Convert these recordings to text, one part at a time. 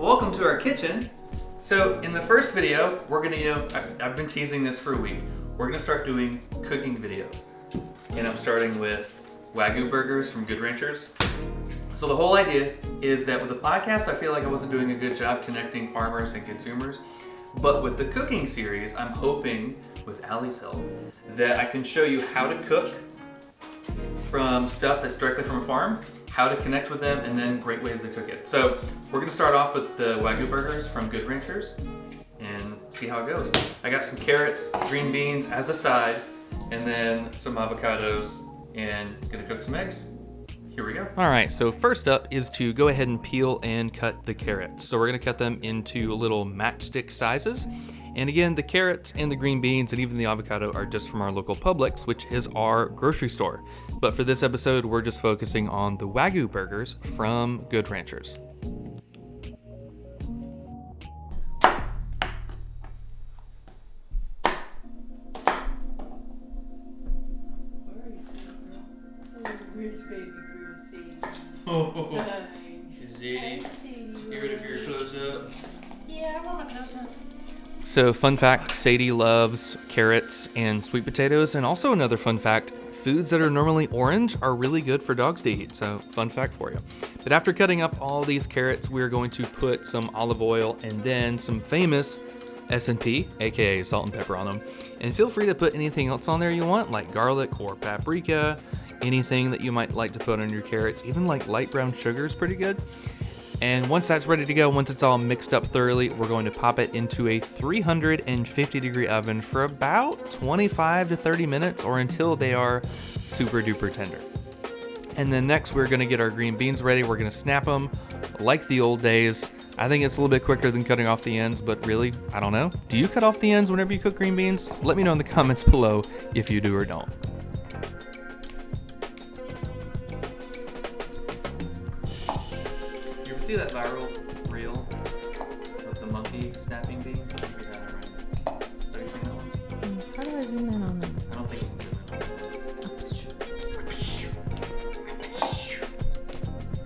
Welcome to our kitchen. So in the first video, we're gonna, I've been teasing this for a week. We're gonna start doing cooking videos. And I'm starting with Wagyu burgers from Good Ranchers. So the whole idea is that with the podcast, I feel like I wasn't doing a good job connecting farmers and consumers. But with the cooking series, I'm hoping, with Allie's help, that I can show you how to cook from stuff that's directly from a farm, how to connect with them, and then great ways to cook it. So we're gonna start off with the Wagyu burgers from Good Ranchers and see how it goes. I got some carrots, green beans as a side, and then some avocados, and gonna cook some eggs. Here we go. All right, so first up is to go ahead and peel and cut the carrots. So we're gonna cut them into little matchstick sizes. And again, the carrots and the green beans and even the avocado are just from our local Publix, which is our grocery store. But for this episode, we're just focusing on the Wagyu burgers from Good Ranchers. Where's baby girl, Sadie? Oh, Hi. Zadie, you ready for your close-up? Yeah, I want my close up. So fun fact, Sadie loves carrots and sweet potatoes. And also another fun fact, foods that are normally orange are really good for dogs to eat. So fun fact for you. But after cutting up all these carrots, we're going to put some olive oil and then some famous S&P, aka salt and pepper on them. And feel free to put anything else on there you want, like garlic or paprika, anything that you might like to put on your carrots. Even like light brown sugar is pretty good. And once that's ready to go, once it's all mixed up thoroughly, we're going to pop it into a 350 degree oven for about 25 to 30 minutes or until they are super duper tender. And then next we're gonna get our green beans ready. We're gonna snap them like the old days. I think it's a little bit quicker than cutting off the ends, but really, I don't know. Do you cut off the ends whenever you cook green beans? Let me know in the comments below if you do or don't. See that viral reel of the monkey snapping beans? I forgot it right. Have you seen that one? How do I zoom in on them? I don't think you can zoom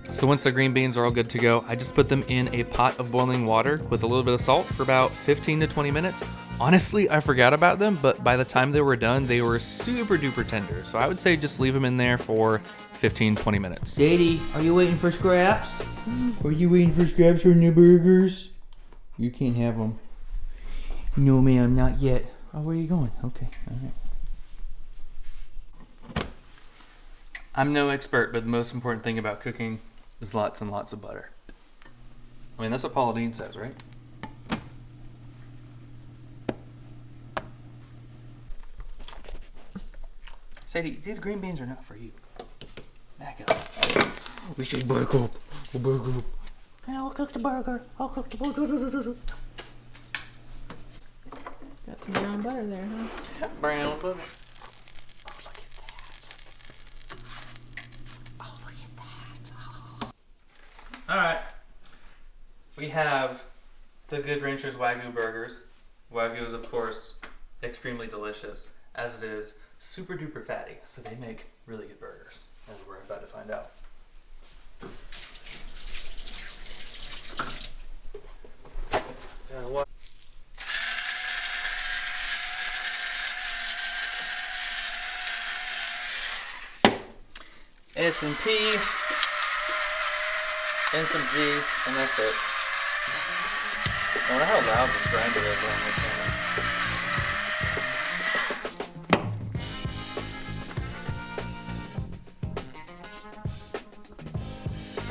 in. So once the green beans are all good to go, I just put them in a pot of boiling water with a little bit of salt for about 15 to 20 minutes. Honestly, I forgot about them, but by the time they were done, they were super duper tender. So I would say just leave them in there for 15-20 minutes. Sadie, are you waiting for scraps? Are you waiting for scraps for new burgers? You can't have them. No, ma'am, not yet. Oh, where are you going? Okay, all right. I'm no expert, but the most important thing about cooking is lots and lots of butter. I mean, that's what Paula Deen says, right? Sadie, these green beans are not for you. Back up. We should back up. We'll back up. I'll cook the burger. I'll cook the burger. Got some brown butter there, huh? Brown butter. Oh, look at that. All right. We have the Good Ranchers Wagyu burgers. Wagyu is, of course, extremely delicious, as it is super duper fatty. So they make really good burgers, as we're about to find out. S&P and some G, and that's it. I wonder how loud this grinder is on this one.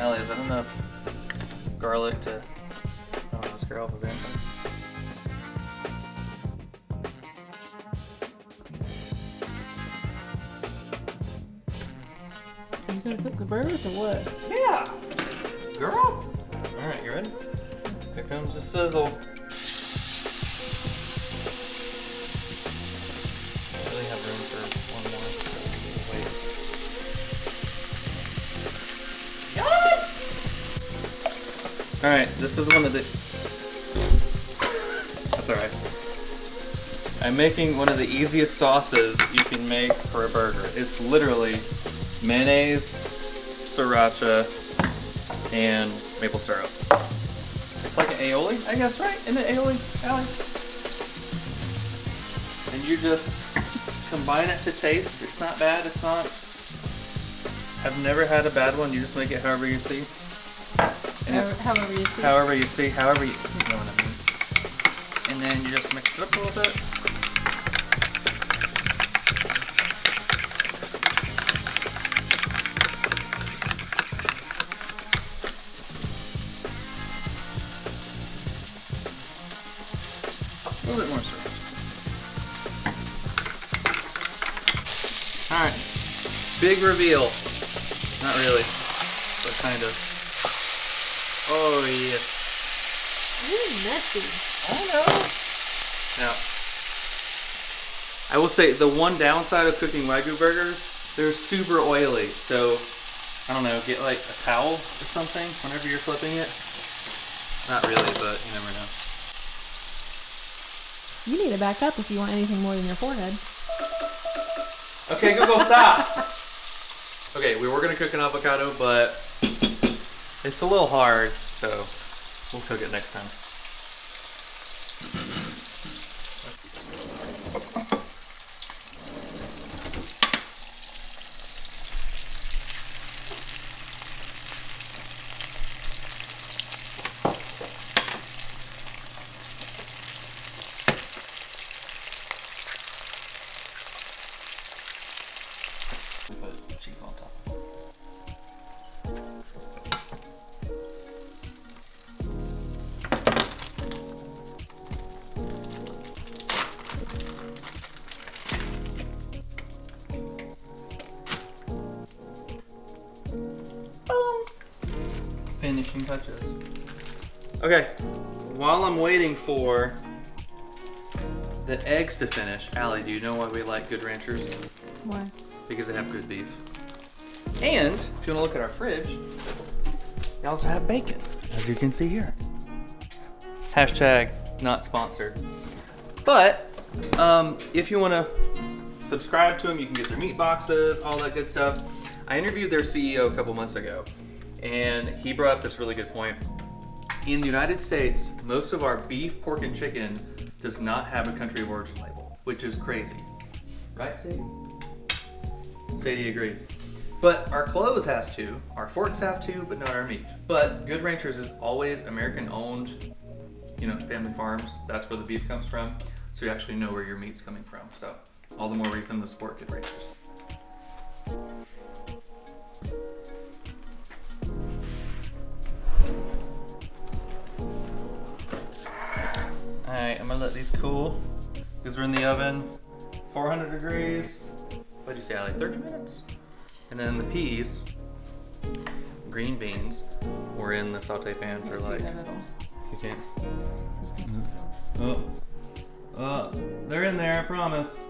Allie, is that enough garlic to scare off a vampire? You gonna cook the burgers or what? Yeah! Girl! Alright, you ready? Here comes the sizzle. I really have room for one more. So wait. Alright, this is one of the... That's alright. I'm making one of the easiest sauces you can make for a burger. It's literally mayonnaise, sriracha, and maple syrup. It's like an aioli, I guess, right? Isn't it aioli, Allie? And you just combine it to taste. It's not bad. It's not. I've never had a bad one. You just make it however you see. And it's However you see. however you see, however you know what I mean. And then you just mix it up a little bit. A little bit more syrup. Alright. Big reveal. Not really, but kind of. Oh, yes. Really messy. I know. Now, I will say the one downside of cooking Wagyu burgers, they're super oily. So, I don't know, get like a towel or something whenever you're flipping it. Not really, but you never know. You need to back up if you want anything more than your forehead. Okay, Google, stop! Okay, we were gonna cook an avocado, but it's a little hard, so we'll cook it next time. Put cheese on top. Boom. Finishing touches. Okay, while I'm waiting for the eggs to finish, Allie, do you know why we like Good Ranchers? Why? Because they have good beef. And if you want to look at our fridge, they also have bacon, as you can see here. Hashtag not sponsored. But if you want to subscribe to them, you can get their meat boxes, all that good stuff. I interviewed their CEO a couple months ago, and he brought up this really good point. In the United States, most of our beef, pork, and chicken does not have a country of origin label, which is crazy. Right, Sadie? Sadie agrees. But our clothes has to, our forks have to, but not our meat. But Good Ranchers is always American owned, you know, family farms. That's where the beef comes from. So you actually know where your meat's coming from. So all the more reason to support Good Ranchers. Alright, I'm gonna let these cool. These are in the oven, 400 degrees. What'd you say, Allie? 30 minutes? And then the peas, green beans, were in the saute pan for like. You can't. They're in there, I promise.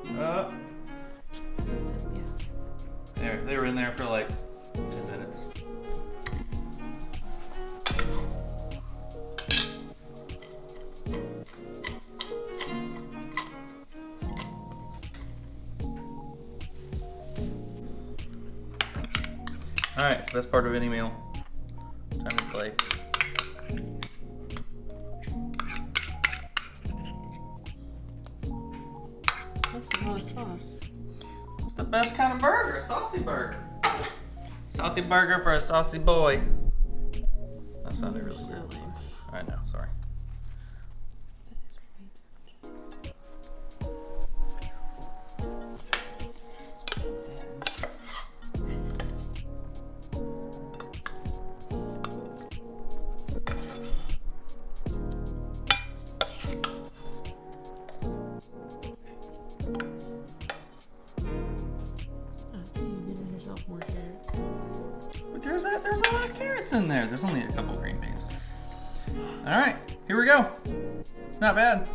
They were in there for like 10 minutes. Alright, so that's part of any meal. Time to plate. That's a lot of sauce. It's the best kind of burger, a saucy burger. Saucy burger for a saucy boy. That sounded really weird. So lame. I know, sorry. More carrots. But there's a lot of carrots in there. There's only a couple green beans. All right, here we go. Not bad.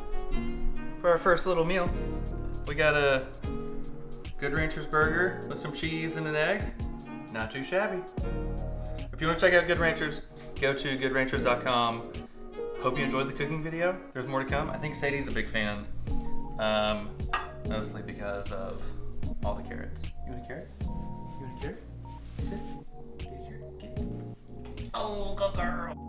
For our first little meal, we got a Good Ranchers burger with some cheese and an egg. Not too shabby. If you want to check out Good Ranchers, go to goodranchers.com. Hope you enjoyed the cooking video. There's more to come. I think Sadie's a big fan, mostly because of all the carrots. You want a carrot? You want a carrot? Sit. Get a carrot. Get it. Oh, good girl.